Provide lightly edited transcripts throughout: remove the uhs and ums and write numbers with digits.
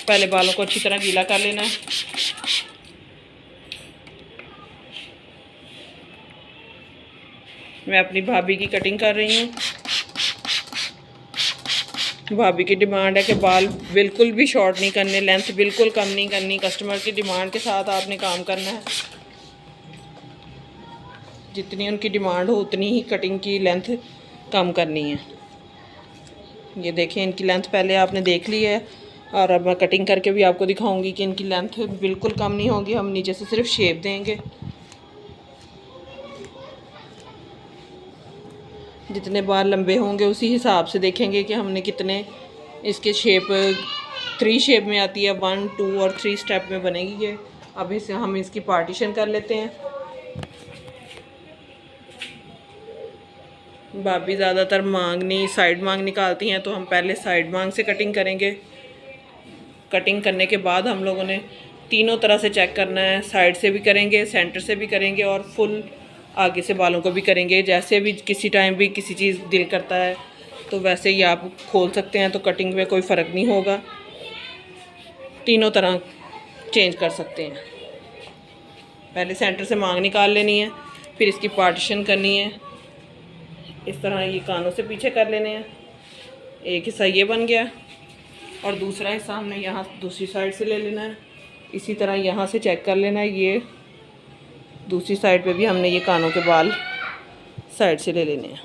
पहले बालों को अच्छी तरह गीला कर लेना है। मैं अपनी भाभी की कटिंग कर रही हूँ। भाभी की डिमांड है कि बाल बिल्कुल भी शॉर्ट नहीं करने, लेंथ बिल्कुल कम नहीं करनी। कस्टमर की डिमांड के साथ आपने काम करना है। जितनी उनकी डिमांड हो उतनी ही कटिंग की लेंथ कम करनी है। ये देखें, इनकी लेंथ पहले आपने देख ली है और अब मैं कटिंग करके भी आपको दिखाऊंगी कि इनकी लेंथ बिल्कुल कम नहीं होगी। हम नीचे से सिर्फ शेप देंगे। जितने बाल लंबे होंगे उसी हिसाब से देखेंगे कि हमने कितने इसके शेप 3 शेप में आती है, 1, 2 और 3 स्टेप में बनेगी ये। अब इसे हम इसकी पार्टीशन कर लेते हैं। भाभी ज़्यादातर साइड मांग निकालती हैं, तो हम पहले साइड मांग से कटिंग करेंगे। कटिंग करने के बाद हम लोगों ने तीनों तरह से चेक करना है। साइड से भी करेंगे, सेंटर से भी करेंगे और फुल आगे से बालों को भी करेंगे। जैसे भी किसी टाइम भी किसी चीज़ दिल करता है तो वैसे ही आप खोल सकते हैं, तो कटिंग में कोई फ़र्क नहीं होगा। तीनों तरह चेंज कर सकते हैं। पहले सेंटर से मांग निकाल लेनी है, फिर इसकी पार्टीशन करनी है। इस तरह ये कानों से पीछे कर लेने हैं। एक हिस्सा ये बन गया और दूसरा हिस्सा हमने यहाँ दूसरी साइड से ले लेना है। इसी तरह यहाँ से चेक कर लेना है। ये दूसरी साइड पे भी हमने ये कानों के बाल साइड से ले लेने हैं।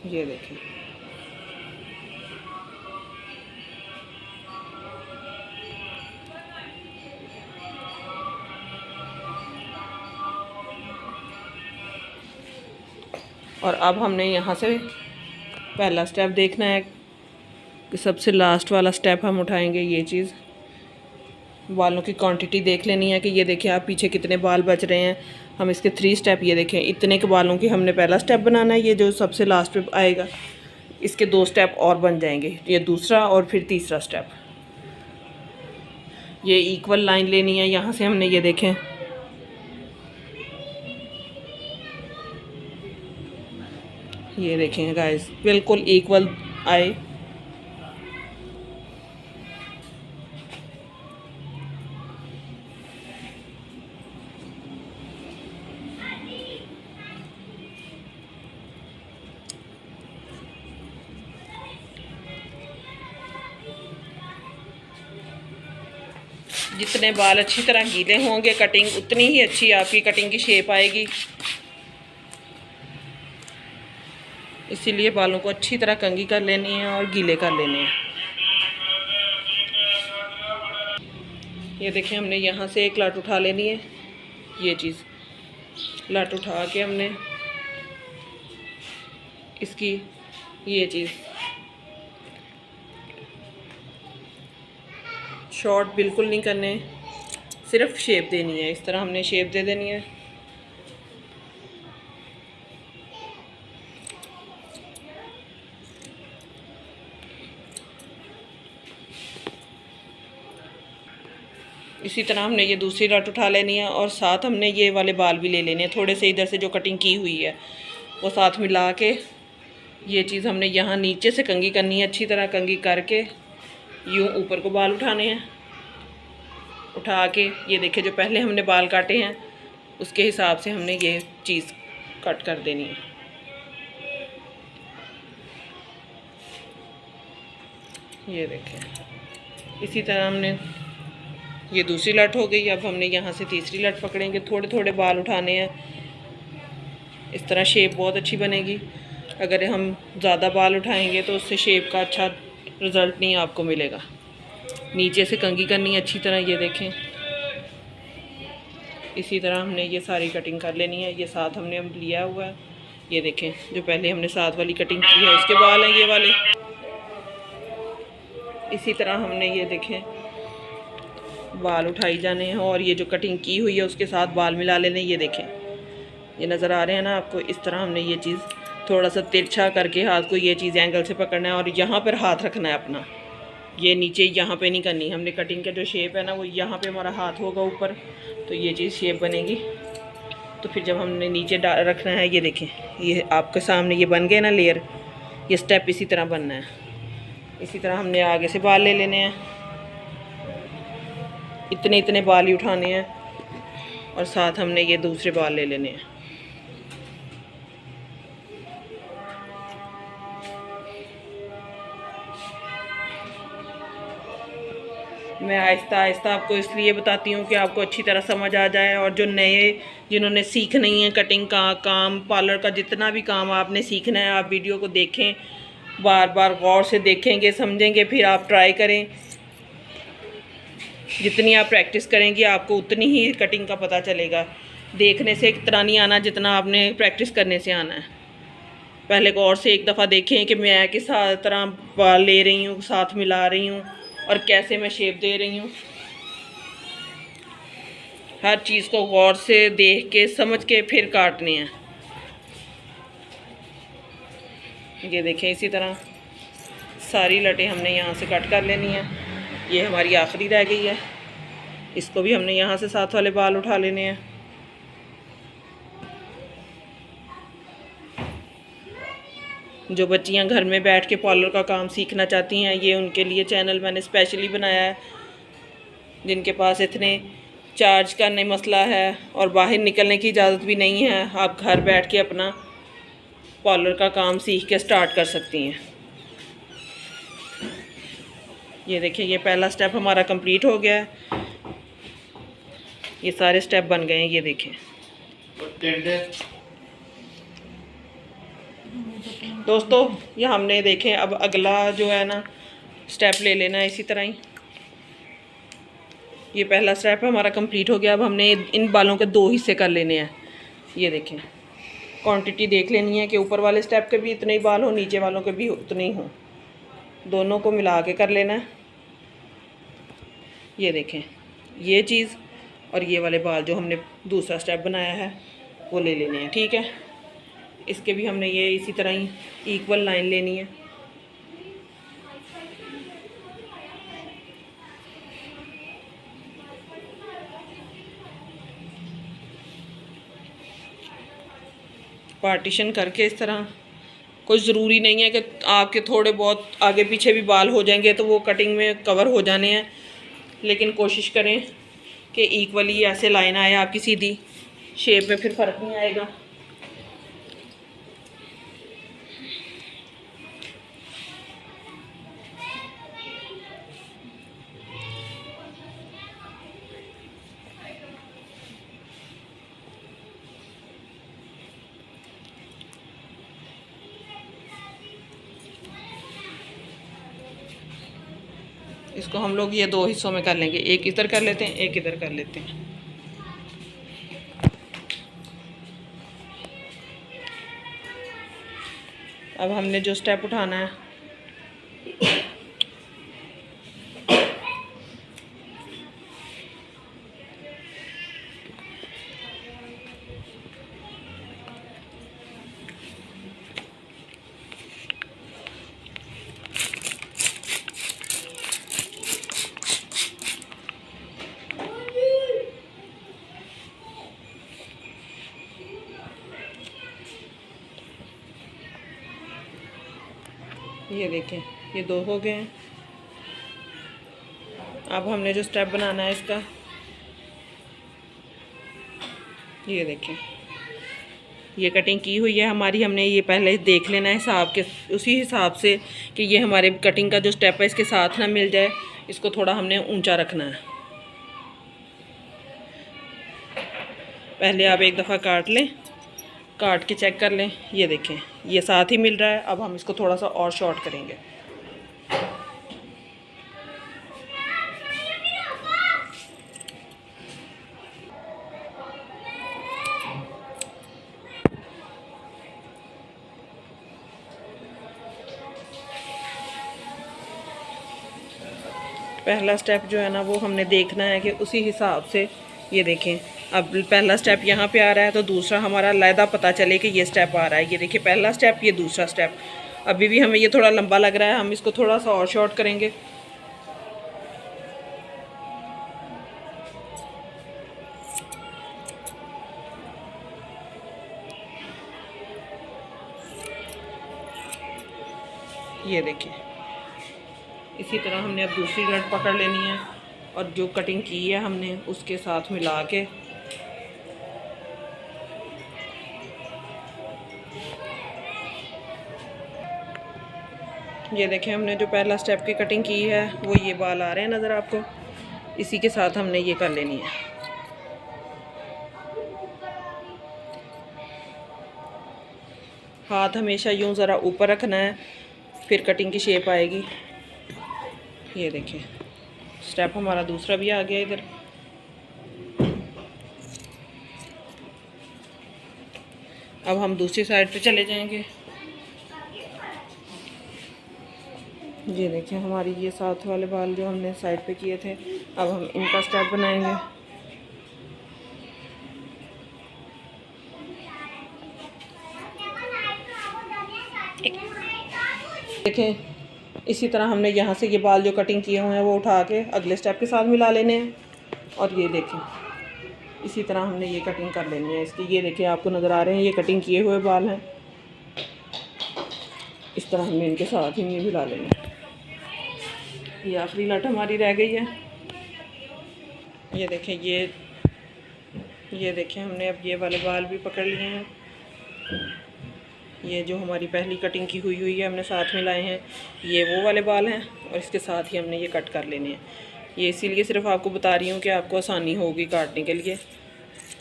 ये देखें, और अब हमने यहाँ से पहला स्टेप देखना है कि सबसे लास्ट वाला स्टेप हम उठाएंगे। ये चीज़ बालों की क्वांटिटी देख लेनी है कि ये देखिए आप पीछे कितने बाल बच रहे हैं। हम इसके 3 स्टेप, ये देखें इतने के बालों की हमने पहला स्टेप बनाना है। ये जो सबसे लास्ट पे आएगा इसके 2 स्टेप और बन जाएंगे, ये दूसरा और फिर तीसरा स्टेप। ये इक्वल लाइन लेनी है। यहाँ से हमने ये देखें ये देखें गाइस, बिल्कुल इक्वल आए। जितने बाल अच्छी तरह गीले होंगे कटिंग उतनी ही अच्छी आपकी कटिंग की शेप आएगी। इसीलिए बालों को अच्छी तरह कंघी कर लेनी है और गीले कर लेने हैं। ये देखें, हमने यहाँ से एक लट उठा लेनी है। ये चीज़ लट उठा के हमने इसकी ये चीज़ शॉर्ट बिल्कुल नहीं करने, सिर्फ शेप देनी है। इस तरह हमने शेप दे देनी है। इसी तरह हमने ये दूसरी लट उठा लेनी है और साथ हमने ये वाले बाल भी ले लेने हैं। थोड़े से इधर से जो कटिंग की हुई है वो साथ मिला के ये चीज़ हमने यहाँ नीचे से कंघी करनी है। अच्छी तरह कंघी करके यूँ ऊपर को बाल उठाने हैं। उठा के ये देखिए जो पहले हमने बाल काटे हैं उसके हिसाब से हमने ये चीज़ कट कर देनी है। ये देखें, इसी तरह हमने ये दूसरी लट हो गई। अब हमने यहाँ से तीसरी लट पकड़ेंगे। थोड़े थोड़े बाल उठाने हैं। इस तरह शेप बहुत अच्छी बनेगी। अगर हम ज़्यादा बाल उठाएंगे तो उससे शेप का अच्छा रिज़ल्ट नहीं आपको मिलेगा। नीचे से कंघी करनी है अच्छी तरह। ये देखें, इसी तरह हमने ये सारी कटिंग कर लेनी है। ये साथ हमने लिया हुआ है। ये देखें जो पहले हमने साथ वाली कटिंग की है उसके बाल हैं ये वाले। इसी तरह हमने ये देखें बाल उठाई जाने हैं और ये जो कटिंग की हुई है उसके साथ बाल मिला लेने। ये देखें, ये नज़र आ रहे हैं ना आपको। इस तरह हमने ये चीज़ थोड़ा सा तिरछा करके हाथ को ये चीज़ एंगल से पकड़ना है और यहाँ पर हाथ रखना है अपना। ये नीचे यहाँ पे नहीं करनी। हमने कटिंग का जो शेप है ना वो यहाँ पे हमारा हाथ होगा ऊपर, तो ये चीज़ शेप बनेगी। तो फिर जब हमने नीचे रखना है, ये देखें ये आपके सामने ये बन गए ना लेयर, ये स्टेप इसी तरह बनना है। इसी तरह हमने आगे से बाल ले लेने हैं, इतने इतने बाल ही उठाने हैं, और साथ हमने ये दूसरे बाल ले लेने हैं। मैं आहिस्ता आहिस्ता आपको इसलिए बताती हूँ कि आपको अच्छी तरह समझ आ जाए, और जो नए जिन्होंने सीख नहीं है कटिंग का काम, पार्लर का जितना भी काम आपने सीखना है, आप वीडियो को देखें, बार बार गौर से देखेंगे, समझेंगे, फिर आप ट्राई करें। जितनी आप प्रैक्टिस करेंगी आपको उतनी ही कटिंग का पता चलेगा। देखने से इतना नहीं आना जितना आपने प्रैक्टिस करने से आना है। पहले गौर से एक दफ़ा देखें कि मैं किस तरह बाल ले रही हूँ, साथ मिला रही हूँ, और कैसे मैं शेप दे रही हूँ। हर चीज़ को गौर से देख के समझ के फिर काटने हैं। ये देखें, इसी तरह सारी लटें हमने यहाँ से कट कर लेनी है। ये हमारी आखिरी रह गई है, इसको भी हमने यहाँ से साथ वाले बाल उठा लेने हैं। जो बच्चियाँ घर में बैठ के पार्लर का काम सीखना चाहती हैं, ये उनके लिए चैनल मैंने स्पेशली बनाया है। जिनके पास इतने चार्ज का नहीं मसला है और बाहर निकलने की इजाज़त भी नहीं है, आप घर बैठ के अपना पार्लर का काम सीख के स्टार्ट कर सकती हैं। ये देखिए, ये पहला स्टेप हमारा कंप्लीट हो गया है। ये सारे स्टेप बन गए हैं, ये देखें। दोस्तों, ये हमने देखें, अब अगला जो है ना स्टेप ले लेना है इसी तरह ही। ये पहला स्टेप हमारा कंप्लीट हो गया। अब हमने इन बालों के 2 हिस्से कर लेने हैं। ये देखें, क्वांटिटी देख लेनी है कि ऊपर वाले स्टेप के भी इतने ही बाल हो, नीचे वालों के भी उतने ही हों। दोनों को मिला के कर लेना है। ये देखें, ये चीज़ और ये वाले बाल जो हमने दूसरा स्टेप बनाया है वो ले लेने हैं। ठीक है, इसके भी हमने ये इसी तरह ही इक्वल लाइन लेनी है। पार्टीशन करके इस तरह। कोई ज़रूरी नहीं है कि आपके थोड़े बहुत आगे पीछे भी बाल हो जाएंगे तो वो कटिंग में कवर हो जाने हैं, लेकिन कोशिश करें कि इक्वली ऐसे लाइन आए आपकी सीधी शेप में, फिर फ़र्क नहीं आएगा। इसको हम लोग ये 2 हिस्सों में कर लेंगे, एक इधर कर लेते हैं, एक इधर कर लेते हैं। अब हमने जो स्टेप उठाना है, ये देखें, ये 2 हो गए हैं। अब हमने जो स्टेप बनाना है इसका, ये देखें, ये कटिंग की हुई है हमारी। हमने ये पहले देख लेना है हिसाब के, उसी हिसाब से कि ये हमारे कटिंग का जो स्टेप है इसके साथ ना मिल जाए। इसको थोड़ा हमने ऊंचा रखना है। पहले आप एक दफ़ा काट लें, काट के चेक कर लें। ये देखें, ये साथ ही मिल रहा है। अब हम इसको थोड़ा सा और शॉर्ट करेंगे। पहला स्टेप जो है ना वो हमने देखना है कि उसी हिसाब से, ये देखें, अब पहला स्टेप यहाँ पे आ रहा है तो दूसरा हमारा अलहदा पता चले कि ये स्टेप आ रहा है। ये देखिए, पहला स्टेप, ये दूसरा स्टेप। अभी भी हमें ये थोड़ा लंबा लग रहा है, हम इसको थोड़ा सा और शॉर्ट करेंगे। ये देखिए, इसी तरह हमने अब दूसरी रट पकड़ लेनी है और जो कटिंग की है हमने उसके साथ मिला के ये देखें, हमने जो पहला स्टेप की कटिंग की है वो ये बाल आ रहे हैं नज़र आपको, इसी के साथ हमने ये कर लेनी है। हाथ हमेशा यूं ज़रा ऊपर रखना है, फिर कटिंग की शेप आएगी। ये देखें, स्टेप हमारा दूसरा भी आ गया इधर। अब हम दूसरी साइड पे चले जाएंगे। ये देखें, हमारी ये साथ वाले बाल जो हमने साइड पे किए थे, अब हम इनका स्टेप बनाएंगे। देखें, इसी तरह हमने यहाँ से ये बाल जो कटिंग किए हुए हैं वो उठा के अगले स्टेप के साथ मिला लेने हैं। और ये देखें, इसी तरह हमने ये कटिंग कर लेनी है इसकी। ये देखिए, आपको नज़र आ रहे हैं ये कटिंग किए हुए बाल हैं। इस तरह हमने इनके साथ ही ये मिला लेना है। ये आखिरी लट हमारी रह गई है। ये देखें, ये देखें, हमने अब ये वाले बाल भी पकड़ लिए हैं। ये जो हमारी पहली कटिंग की हुई है हमने साथ मिलाए हैं, ये वो वाले बाल हैं और इसके साथ ही हमने ये कट कर लेने हैं। ये इसीलिए सिर्फ आपको बता रही हूँ कि आपको आसानी होगी काटने के लिए,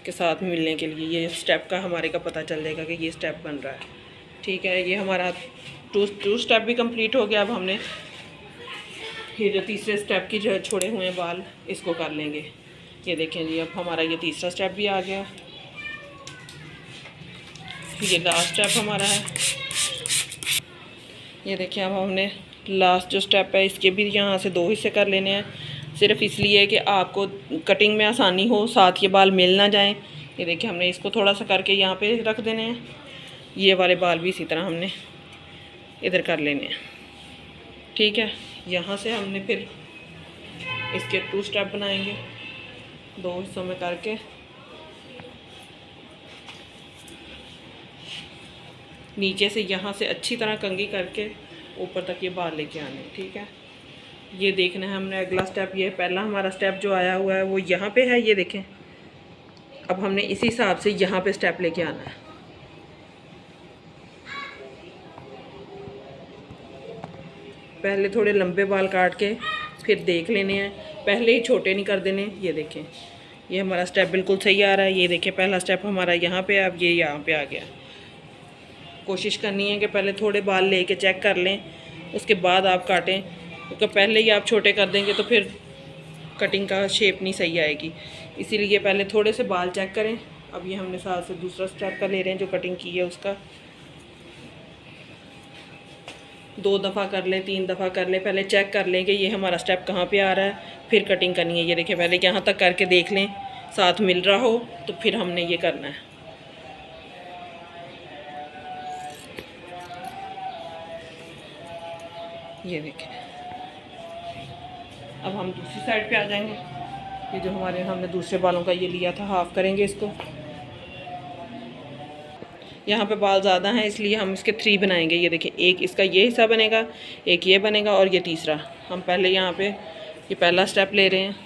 के साथ मिलने के लिए। ये स्टेप का हमारे का पता चल जाएगा कि ये स्टेप बन रहा है। ठीक है, ये हमारा टू स्टेप भी कंप्लीट हो गया। अब हमने ये जो तीसरे स्टेप की जो छोड़े हुए हैं बाल, इसको कर लेंगे। ये देखें जी, अब हमारा ये तीसरा स्टेप भी आ गया। ये लास्ट स्टेप हमारा है। ये देखिए, अब हमने लास्ट जो स्टेप है इसके भी यहाँ से 2 हिस्से कर लेने हैं, सिर्फ इसलिए कि आपको कटिंग में आसानी हो, साथ ये बाल मिल ना जाएं। ये देखिए, हमने इसको थोड़ा सा करके यहाँ पे रख देने हैं। ये वाले बाल भी इसी तरह हमने इधर कर लेने हैं। ठीक है, यहाँ से हमने फिर इसके 2 स्टेप बनाएंगे, 2 हिस्सों में करके। नीचे से यहाँ से अच्छी तरह कंघी करके ऊपर तक ये बाल लेके आने। ठीक है, ये देखना है हमने अगला स्टेप। ये पहला हमारा स्टेप जो आया हुआ है वो यहाँ पे है, ये देखें। अब हमने इसी हिसाब से यहाँ पे स्टेप लेके आना है। पहले थोड़े लंबे बाल काट के फिर देख लेने हैं, पहले ही छोटे नहीं कर देने। ये देखें, ये हमारा स्टेप बिल्कुल सही आ रहा है। ये देखें, पहला स्टेप हमारा यहाँ पे, अब ये यहाँ पे आ गया। कोशिश करनी है कि पहले थोड़े बाल लेके चेक कर लें, उसके बाद आप काटें, क्योंकि पहले ही आप छोटे कर देंगे तो फिर कटिंग का शेप नहीं सही आएगी। इसीलिए पहले थोड़े से बाल चेक करें। अब ये हमने साथ से दूसरा स्टेप का ले रहे हैं, जो कटिंग की है उसका 2 दफ़ा कर लें, 3 दफ़ा कर लें। पहले चेक कर लें कि ये हमारा स्टेप कहाँ पे आ रहा है, फिर कटिंग करनी है। ये देखिए, पहले यहाँ तक करके देख लें, साथ मिल रहा हो तो फिर हमने ये करना है। ये देखें, अब हम दूसरी साइड पे आ जाएंगे। ये जो हमने दूसरे बालों का ये लिया था, हाफ़ करेंगे इसको। यहाँ पे बाल ज़्यादा हैं इसलिए हम इसके 3 बनाएंगे। ये देखिए, एक इसका ये हिस्सा बनेगा, एक ये बनेगा और ये तीसरा। हम पहले यहाँ पे ये पहला स्टेप ले रहे हैं।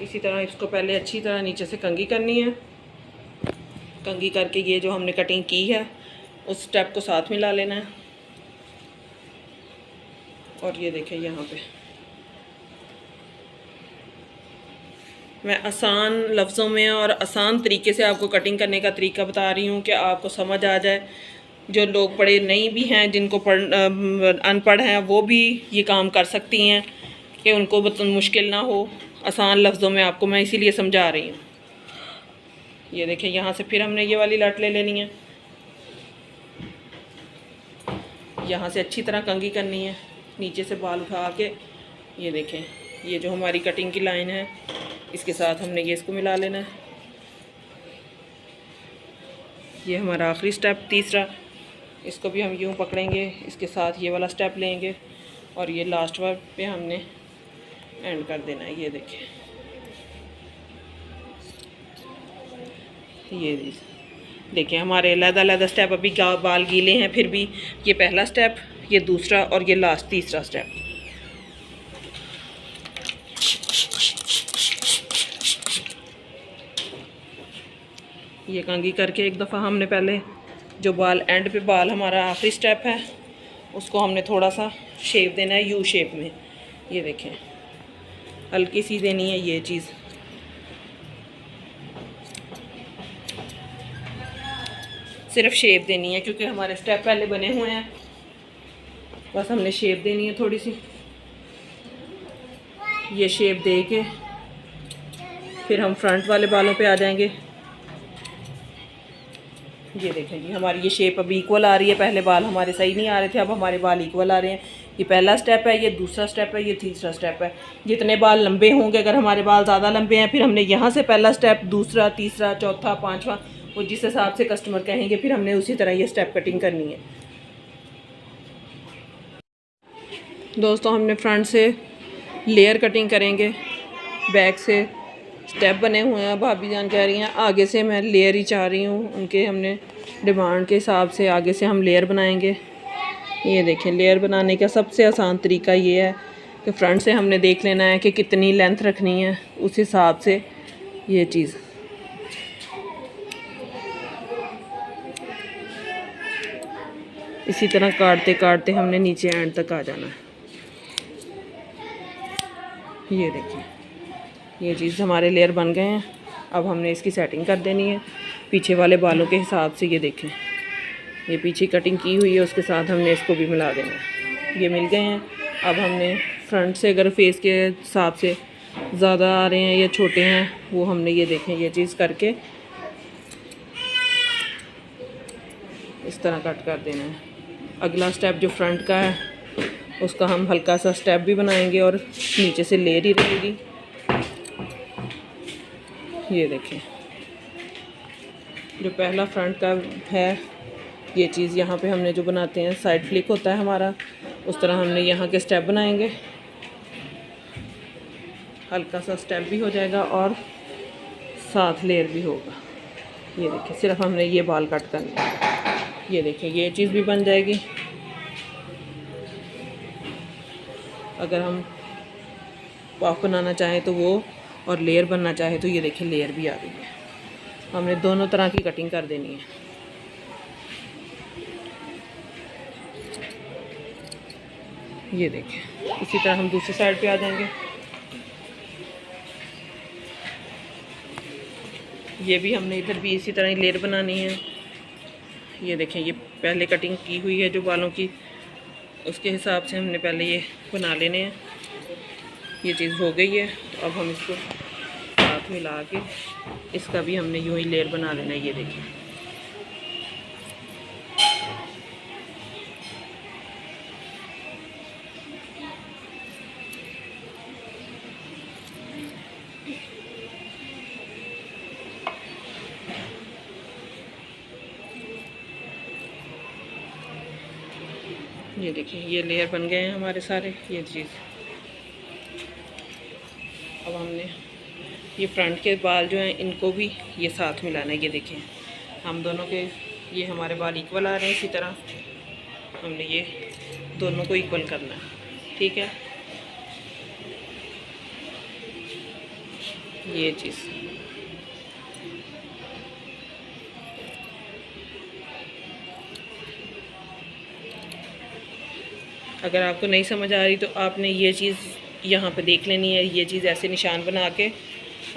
इसी तरह इसको पहले अच्छी तरह नीचे से कंघी करनी है। कंघी करके ये जो हमने कटिंग की है उस स्टेप को साथ मिला लेना है। और ये देखें, यहाँ पे मैं आसान लफ्ज़ों में और आसान तरीके से आपको कटिंग करने का तरीका बता रही हूँ कि आपको समझ आ जाए। जो लोग पढ़े नहीं भी हैं, जिनको अनपढ़ हैं, वो भी ये काम कर सकती हैं कि उनको मुश्किल ना हो। आसान लफ्ज़ों में आपको मैं इसीलिए समझा रही हूँ। ये देखें, यहाँ से फिर हमने ये वाली लट ले लेनी है। यहाँ से अच्छी तरह कंघी करनी है, नीचे से बाल उठा के। ये देखें, ये जो हमारी कटिंग की लाइन है इसके साथ हमने ये इसको मिला लेना है। ये हमारा आखिरी स्टेप तीसरा, इसको भी हम यूँ पकड़ेंगे, इसके साथ ये वाला स्टेप लेंगे और ये लास्ट वर्ड पे हमने एंड कर देना है। ये देखें, ये देखिए हमारे अलग-अलग स्टेप, अभी बाल गीले हैं फिर भी ये पहला स्टेप, ये दूसरा और ये लास्ट तीसरा स्टेप। ये कंघी करके एक दफ़ा हमने पहले जो बाल एंड पे बाल हमारा आखिरी स्टेप है उसको हमने थोड़ा सा शेप देना है यू शेप में। ये देखें हल्की सी देनी है ये चीज़। सिर्फ शेप देनी है क्योंकि हमारे स्टेप पहले बने हुए हैं, बस हमने शेप देनी है थोड़ी सी। ये शेप दे के फिर हम फ्रंट वाले बालों पे आ जाएंगे। ये देखें जी हमारी ये शेप अभी इक्वल आ रही है, पहले बाल हमारे सही नहीं आ रहे थे, अब हमारे बाल इक्वल आ रहे हैं। ये पहला स्टेप है, ये दूसरा स्टेप है, ये तीसरा स्टेप है। जितने बाल लंबे होंगे, अगर हमारे बाल ज़्यादा लंबे हैं फिर हमने यहाँ से पहला स्टेप, दूसरा, तीसरा, चौथा, पाँचवा, वो जिस हिसाब से कस्टमर कहेंगे फिर हमने उसी तरह ये स्टेप कटिंग करनी है। दोस्तों हमने फ्रंट से लेयर कटिंग करेंगे, बैक से स्टेप बने हुए हैं। भाभी जान कह रही हैं आगे से मैं लेयर ही चाह रही हूँ, उनके हमने डिमांड के हिसाब से आगे से हम लेयर बनाएंगे। ये देखें लेयर बनाने का सबसे आसान तरीका ये है कि फ्रंट से हमने देख लेना है कि कितनी लेंथ रखनी है, उस हिसाब से ये चीज़ इसी तरह काटते काटते हमने नीचे एंड तक आ जाना है। ये देखिए ये चीज़ हमारे लेयर बन गए हैं। अब हमने इसकी सेटिंग कर देनी है पीछे वाले बालों के हिसाब से। ये देखें ये पीछे कटिंग की हुई है, उसके साथ हमने इसको भी मिला देना है। ये मिल गए हैं। अब हमने फ्रंट से अगर फेस के हिसाब से ज़्यादा आ रहे हैं या छोटे हैं, वो हमने ये देखें ये चीज़ करके इस तरह कट कर देना है। अगला स्टेप जो फ्रंट का है उसका हम हल्का सा स्टेप भी बनाएंगे और नीचे से लेयर ही रहेगी। ये देखें जो पहला फ्रंट का है, ये चीज़ यहाँ पे हमने जो बनाते हैं साइड फ्लिक होता है हमारा, उस तरह हमने यहाँ के स्टेप बनाएंगे। हल्का सा स्टेप भी हो जाएगा और साथ लेयर भी होगा। ये देखिए सिर्फ हमने ये बाल कट करने हैं। ये देखिए ये चीज़ भी बन जाएगी। अगर हम पॉफ बनाना चाहें तो वो, और लेयर बनना चाहे तो ये देखिए लेयर भी आ गई है। हमने दोनों तरह की कटिंग कर देनी है। ये देखें इसी तरह हम दूसरी साइड पे आ जाएंगे। ये भी हमने इधर भी इसी तरह ही लेयर बनानी है। ये देखें ये पहले कटिंग की हुई है जो बालों की, उसके हिसाब से हमने पहले ये बना लेने हैं। ये चीज़ हो गई है तो अब हम इसको साथ मिला के इसका भी हमने यूँ ही लेयर बना लेना है। ये देखिए ये देखिए ये लेयर बन गए हैं हमारे सारे। ये चीज़ अब हमने ये फ्रंट के बाल जो हैं इनको भी ये साथ मिलाना है। ये देखिए हम दोनों के ये हमारे बाल इक्वल आ रहे हैं, इसी तरह हमने ये दोनों को इक्वल करना है। ठीक है ये चीज़ अगर आपको नहीं समझ आ रही तो आपने ये चीज़ यहाँ पे देख लेनी है। ये चीज़ ऐसे निशान बना के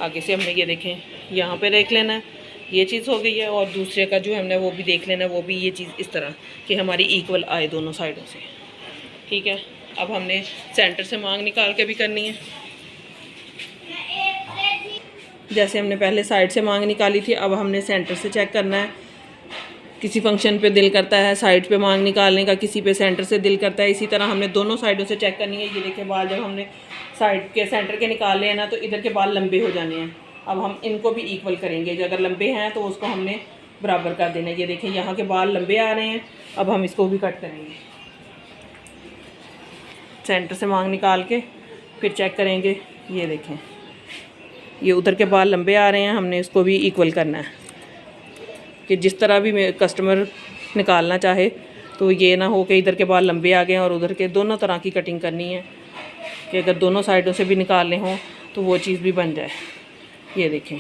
आगे से हमने ये देखें यहाँ पे देख लेना है। ये चीज़ हो गई है। और दूसरे का जो हमने वो भी देख लेना है, वो भी ये चीज़ इस तरह कि हमारी इक्वल आए दोनों साइडों से। ठीक है अब हमने सेंटर से मांग निकाल के भी करनी है। जैसे हमने पहले साइड से मांग निकाली थी, अब हमने सेंटर से चेक करना है। किसी फंक्शन पे दिल करता है साइड पे मांग निकालने का, किसी पे सेंटर से दिल करता है। इसी तरह हमने दोनों साइडों से चेक करनी है। ये देखिए बाल जब हमने साइड के सेंटर के निकाले हैं ना, तो इधर के बाल लंबे हो जाने हैं। अब हम इनको भी इक्वल करेंगे। जो अगर लंबे हैं तो उसको हमने बराबर कर देना है। ये देखिए यहाँ के बाल लंबे आ रहे हैं, अब हम इसको भी कट करेंगे। सेंटर से मांग निकाल के फिर चेक करेंगे। ये देखें ये उधर के बाल लंबे आ रहे हैं, हमने इसको भी इक्वल करना है। कि जिस तरह भी कस्टमर निकालना चाहे, तो ये ना हो कि इधर के बाल लंबे आ गए और उधर के, दोनों तरह की कटिंग करनी है कि अगर दोनों साइडों से भी निकालने हों तो वो चीज़ भी बन जाए। ये देखें,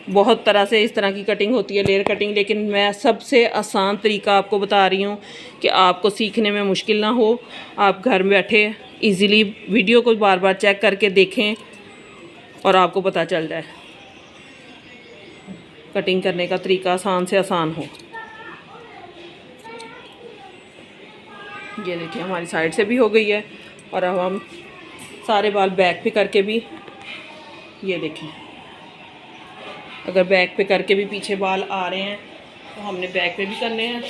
बहुत तरह से इस तरह की कटिंग होती है, लेयर कटिंग, लेकिन मैं सबसे आसान तरीका आपको बता रही हूँ कि आपको सीखने में मुश्किल ना हो। आप घर में बैठे इजीली वीडियो को बार बार चेक करके देखें और आपको पता चल जाए कटिंग करने का तरीका आसान से आसान हो। ये देखिए हमारी साइड से भी हो गई है और अब हम सारे बाल बैक पे करके भी, ये देखें, अगर बैक पे करके भी पीछे बाल आ रहे हैं तो हमने बैक पे भी करने हैं।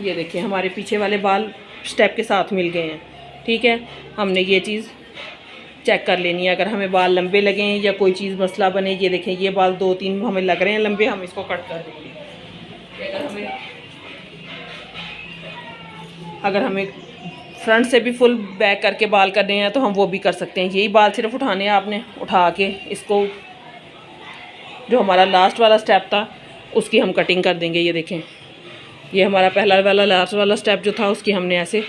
ये देखिए हमारे पीछे वाले बाल स्टेप के साथ मिल गए हैं, ठीक है। हमने ये चीज़ चेक कर लेनी है, अगर हमें बाल लंबे लगें या कोई चीज़ मसला बने। ये देखें ये बाल 2-3 हमें लग रहे हैं लंबे, हम इसको कट कर देंगे। अगर हमें फ्रंट से भी फुल बैक करके बाल करने हैं तो हम वो भी कर सकते हैं। यही बाल सिर्फ उठाने हैं आपने, उठा के इसको, जो हमारा लास्ट वाला स्टेप था उसकी हम कटिंग कर देंगे। ये देखें, ये हमारा पहला वाला लास्ट वाला स्टेप जो था उसकी हमने ऐसे,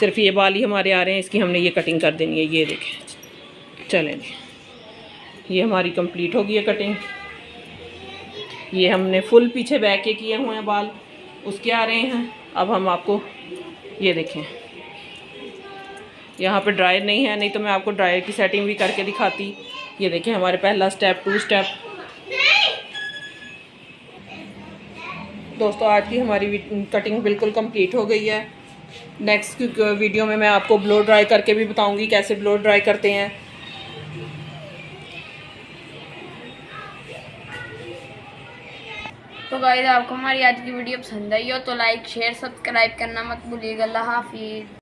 सिर्फ ये बाल ही हमारे आ रहे हैं, इसकी हमने ये कटिंग कर देनी है। ये देखें, चलें जी, ये हमारी कंप्लीट हो गई है कटिंग। ये हमने फुल पीछे बैक के किए हुए हैं बाल, उसके आ रहे हैं। अब हम आपको, ये देखें, यहाँ पे ड्रायर नहीं है, नहीं तो मैं आपको ड्रायर की सेटिंग भी करके दिखाती। ये देखें हमारे पहला स्टेप, 2 स्टेप। दोस्तों आज की हमारी कटिंग बिल्कुल कंप्लीट हो गई है। नेक्स्ट वीडियो में मैं आपको ब्लो ड्राई करके भी बताऊंगी कैसे ब्लो ड्राई करते हैं। तो गाइस आपको हमारी आज की वीडियो पसंद आई हो तो लाइक शेयर सब्सक्राइब करना मत भूलिएगा। अल्लाह हाफिज़।